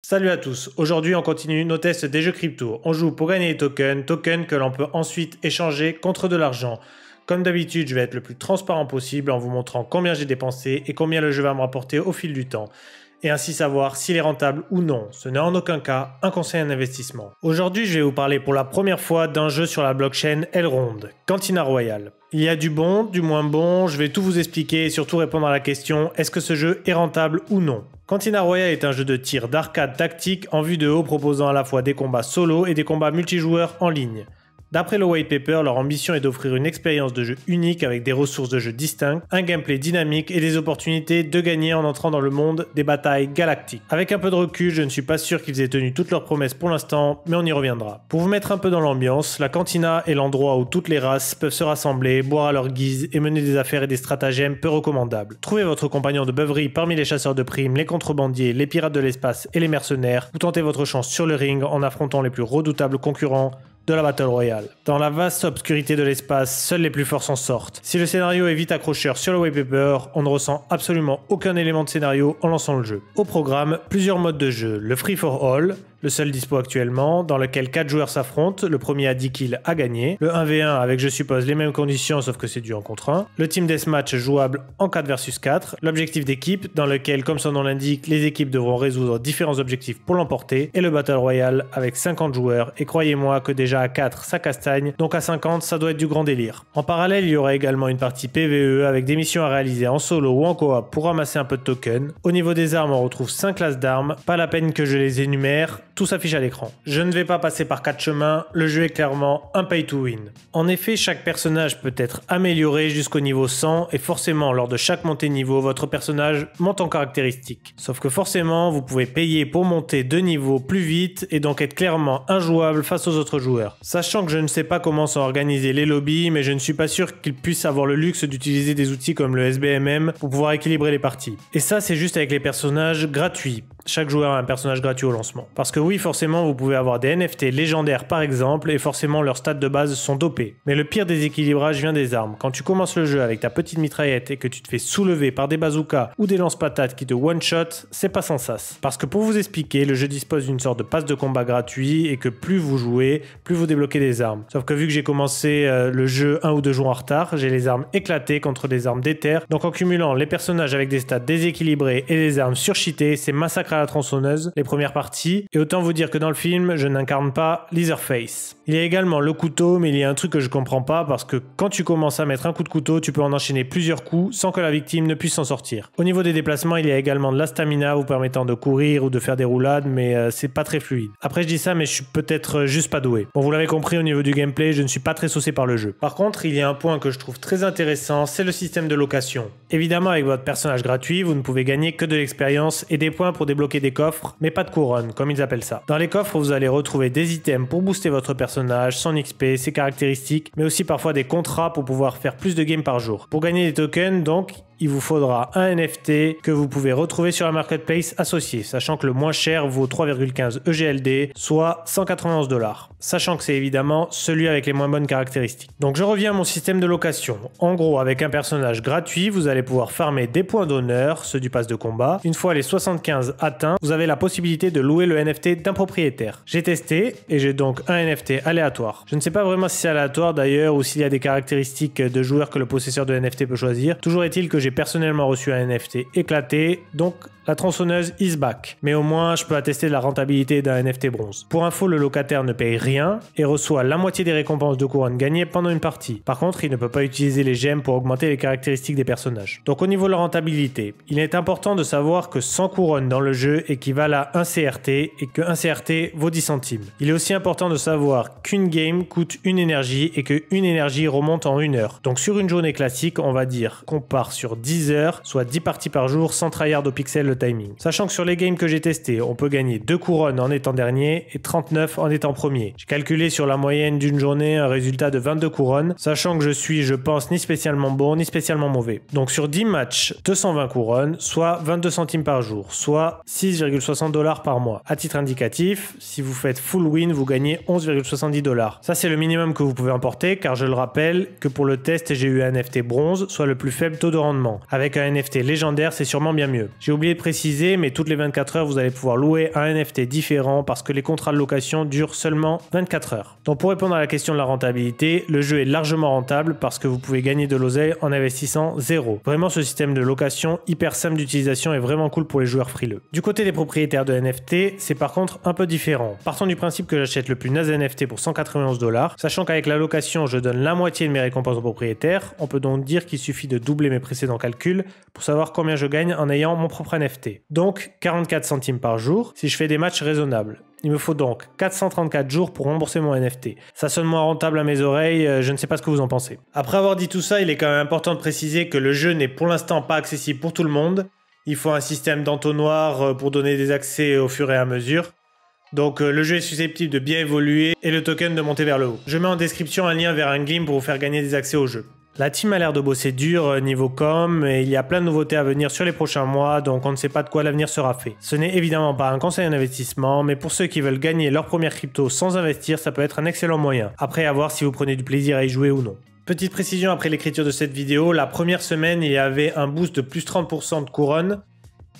Salut à tous, aujourd'hui on continue nos tests des jeux crypto. On joue pour gagner des tokens que l'on peut ensuite échanger contre de l'argent. Comme d'habitude, je vais être le plus transparent possible en vous montrant combien j'ai dépensé et combien le jeu va me rapporter au fil du temps. Et ainsi savoir s'il est rentable ou non. Ce n'est en aucun cas un conseil en investissement. Aujourd'hui, je vais vous parler pour la première fois d'un jeu sur la blockchain Elrond, Cantina Royale. Il y a du bon, du moins bon, je vais tout vous expliquer et surtout répondre à la question, est-ce que ce jeu est rentable ou non? Cantina Royale est un jeu de tir d'arcade tactique en vue de haut proposant à la fois des combats solo et des combats multijoueurs en ligne. D'après le white paper, leur ambition est d'offrir une expérience de jeu unique avec des ressources de jeu distinctes, un gameplay dynamique et des opportunités de gagner en entrant dans le monde des batailles galactiques. Avec un peu de recul, je ne suis pas sûr qu'ils aient tenu toutes leurs promesses pour l'instant, mais on y reviendra. Pour vous mettre un peu dans l'ambiance, la cantina est l'endroit où toutes les races peuvent se rassembler, boire à leur guise et mener des affaires et des stratagèmes peu recommandables. Trouvez votre compagnon de beuverie parmi les chasseurs de primes, les contrebandiers, les pirates de l'espace et les mercenaires, ou tentez votre chance sur le ring en affrontant les plus redoutables concurrents de la Battle Royale. Dans la vaste obscurité de l'espace, seuls les plus forts s'en sortent. Si le scénario est vite accrocheur sur le white paper, on ne ressent absolument aucun élément de scénario en lançant le jeu. Au programme, plusieurs modes de jeu. Le Free for All, le seul dispo actuellement, dans lequel 4 joueurs s'affrontent, le premier à 10 kills a gagné. Le 1v1 avec, je suppose, les mêmes conditions sauf que c'est du 1 contre 1. Le Team Deathmatch jouable en 4 vs 4. L'objectif d'équipe, dans lequel, comme son nom l'indique, les équipes devront résoudre différents objectifs pour l'emporter. Et le Battle Royale avec 50 joueurs. Et croyez-moi que déjà à 4 ça castagne, donc à 50 ça doit être du grand délire. En parallèle, il y aura également une partie PvE avec des missions à réaliser en solo ou en coop pour ramasser un peu de tokens. Au niveau des armes, on retrouve 5 classes d'armes, pas la peine que je les énumère, tout s'affiche à l'écran. Je ne vais pas passer par 4 chemins, le jeu est clairement un pay to win. En effet, chaque personnage peut être amélioré jusqu'au niveau 100 et forcément lors de chaque montée niveau, votre personnage monte en caractéristiques. Sauf que forcément, vous pouvez payer pour monter de niveau plus vite et donc être clairement injouable face aux autres joueurs. Sachant que je ne sais pas comment sont organisés les lobbies, mais je ne suis pas sûr qu'ils puissent avoir le luxe d'utiliser des outils comme le SBMM pour pouvoir équilibrer les parties. Et ça, c'est juste avec les personnages gratuits. Chaque joueur a un personnage gratuit au lancement. Parce que oui, forcément, vous pouvez avoir des NFT légendaires par exemple, et forcément leurs stats de base sont dopés. Mais le pire déséquilibrage vient des armes. Quand tu commences le jeu avec ta petite mitraillette et que tu te fais soulever par des bazookas ou des lance-patates qui te one-shot, c'est pas sans sas. Parce que pour vous expliquer, le jeu dispose d'une sorte de passe de combat gratuit et que plus vous jouez, plus vous débloquez des armes. Sauf que vu que j'ai commencé le jeu 1 ou 2 jours en retard, j'ai les armes éclatées contre des armes d'éther. Donc en cumulant les personnages avec des stats déséquilibrés et des armes surcheatées, c'est massacre à la tronçonneuse les premières parties. Et autant vous dire que dans le film, je n'incarne pas Leatherface. Il y a également le couteau, mais il y a un truc que je comprends pas parce que quand tu commences à mettre un coup de couteau, tu peux en enchaîner plusieurs coups sans que la victime ne puisse s'en sortir. Au niveau des déplacements, il y a également de la stamina vous permettant de courir ou de faire des roulades, mais c'est pas très fluide. Après je dis ça, mais je suis peut-être juste pas doué. Bon, vous l'avez compris, au niveau du gameplay, je ne suis pas très saucé par le jeu. Par contre, il y a un point que je trouve très intéressant, c'est le système de location. Évidemment, avec votre personnage gratuit, vous ne pouvez gagner que de l'expérience et des points pour débloquer des coffres, mais pas de couronne, comme ils appellent ça. Dans les coffres, vous allez retrouver des items pour booster votre personnage, son XP, ses caractéristiques, mais aussi parfois des contrats pour pouvoir faire plus de games par jour. Pour gagner des tokens, donc, il vous faudra un NFT que vous pouvez retrouver sur la marketplace associée, sachant que le moins cher vaut 3,15 EGLD, soit 191 $. Sachant que c'est évidemment celui avec les moins bonnes caractéristiques. Donc je reviens à mon système de location. En gros, avec un personnage gratuit, vous allez pouvoir farmer des points d'honneur, ceux du pass de combat. Une fois les 75 atteints, vous avez la possibilité de louer le NFT d'un propriétaire. J'ai testé et j'ai donc un NFT aléatoire. Je ne sais pas vraiment si c'est aléatoire d'ailleurs ou s'il y a des caractéristiques de joueurs que le possesseur de NFT peut choisir. Toujours est-il que j'ai personnellement reçu un NFT éclaté, donc la tronçonneuse is back. Mais au moins, je peux attester de la rentabilité d'un NFT bronze. Pour info, le locataire ne paye rien et reçoit la moitié des récompenses de couronne gagnées pendant une partie. Par contre, il ne peut pas utiliser les gemmes pour augmenter les caractéristiques des personnages. Donc au niveau de la rentabilité, il est important de savoir que 100 couronnes dans le jeu équivalent à 1 CRT et que 1 CRT vaut 10 centimes. Il est aussi important de savoir qu'une game coûte une énergie et qu'une énergie remonte en 1 heure. Donc sur une journée classique, on va dire qu'on part sur 10 heures, soit 10 parties par jour sans tryhard au pixel le timing. Sachant que sur les games que j'ai testés, on peut gagner 2 couronnes en étant dernier et 39 en étant premier. J'ai calculé sur la moyenne d'une journée un résultat de 22 couronnes, sachant que je suis, je pense, ni spécialement bon ni spécialement mauvais. Donc sur 10 matchs, 220 couronnes, soit 22 centimes par jour, soit 6,60 $ par mois. À titre indicatif, si vous faites full win, vous gagnez 11,70 $. Ça c'est le minimum que vous pouvez emporter, car je le rappelle que pour le test, j'ai eu un NFT bronze, soit le plus faible taux de rendement. seulement. Avec un NFT légendaire, c'est sûrement bien mieux. J'ai oublié de préciser, mais toutes les 24 heures, vous allez pouvoir louer un NFT différent parce que les contrats de location durent seulement 24 heures. Donc pour répondre à la question de la rentabilité, le jeu est largement rentable parce que vous pouvez gagner de l'oseille en investissant zéro. Vraiment, ce système de location hyper simple d'utilisation est vraiment cool pour les joueurs frileux. Du côté des propriétaires de NFT, c'est par contre un peu différent. Partons du principe que j'achète le plus naze NFT pour 191 $, sachant qu'avec la location, je donne la moitié de mes récompenses aux propriétaires. On peut donc dire qu'il suffit de doubler mes précédents calculs pour savoir combien je gagne en ayant mon propre NFT. Donc 44 centimes par jour si je fais des matchs raisonnables. Il me faut donc 434 jours pour rembourser mon NFT. Ça sonne moins rentable à mes oreilles, je ne sais pas ce que vous en pensez. Après avoir dit tout ça, il est quand même important de préciser que le jeu n'est pour l'instant pas accessible pour tout le monde. Il faut un système d'entonnoir pour donner des accès au fur et à mesure. Donc le jeu est susceptible de bien évoluer et le token de monter vers le haut. Je mets en description un lien vers un Glim pour vous faire gagner des accès au jeu. La team a l'air de bosser dur niveau com et il y a plein de nouveautés à venir sur les prochains mois, donc on ne sait pas de quoi l'avenir sera fait. Ce n'est évidemment pas un conseil d'investissement, mais pour ceux qui veulent gagner leur première crypto sans investir, ça peut être un excellent moyen. Après, à voir si vous prenez du plaisir à y jouer ou non. Petite précision après l'écriture de cette vidéo, la première semaine il y avait un boost de plus 30% de couronne.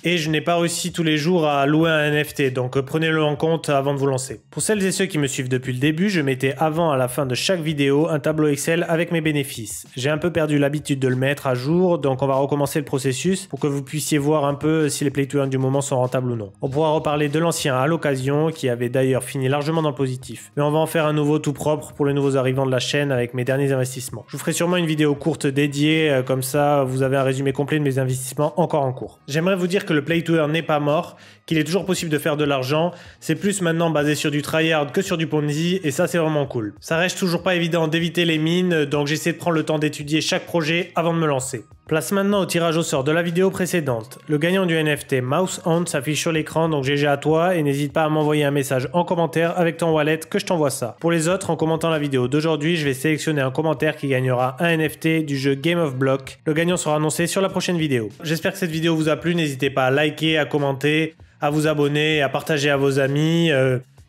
Et je n'ai pas réussi tous les jours à louer un NFT, donc prenez-le en compte avant de vous lancer. Pour celles et ceux qui me suivent depuis le début, je mettais avant à la fin de chaque vidéo un tableau Excel avec mes bénéfices. J'ai un peu perdu l'habitude de le mettre à jour, donc on va recommencer le processus pour que vous puissiez voir un peu si les play to earn du moment sont rentables ou non. On pourra reparler de l'ancien à l'occasion, qui avait d'ailleurs fini largement dans le positif. Mais on va en faire un nouveau tout propre pour les nouveaux arrivants de la chaîne avec mes derniers investissements. Je vous ferai sûrement une vidéo courte dédiée, comme ça vous avez un résumé complet de mes investissements encore en cours. J'aimerais vous dire que le play to earn n'est pas mort, qu'il est toujours possible de faire de l'argent, c'est plus maintenant basé sur du tryhard que sur du Ponzi et ça c'est vraiment cool. Ça reste toujours pas évident d'éviter les mines, donc j'essaie de prendre le temps d'étudier chaque projet avant de me lancer. Place maintenant au tirage au sort de la vidéo précédente. Le gagnant du NFT Mouse Hunt s'affiche sur l'écran, donc GG à toi et n'hésite pas à m'envoyer un message en commentaire avec ton wallet que je t'envoie ça. Pour les autres, en commentant la vidéo d'aujourd'hui, je vais sélectionner un commentaire qui gagnera un NFT du jeu Game of Block. Le gagnant sera annoncé sur la prochaine vidéo. J'espère que cette vidéo vous a plu, n'hésitez pas à liker, à commenter, à vous abonner, à partager à vos amis.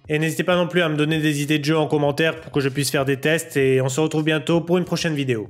Et n'hésitez pas non plus à me donner des idées de jeux en commentaire pour que je puisse faire des tests et on se retrouve bientôt pour une prochaine vidéo.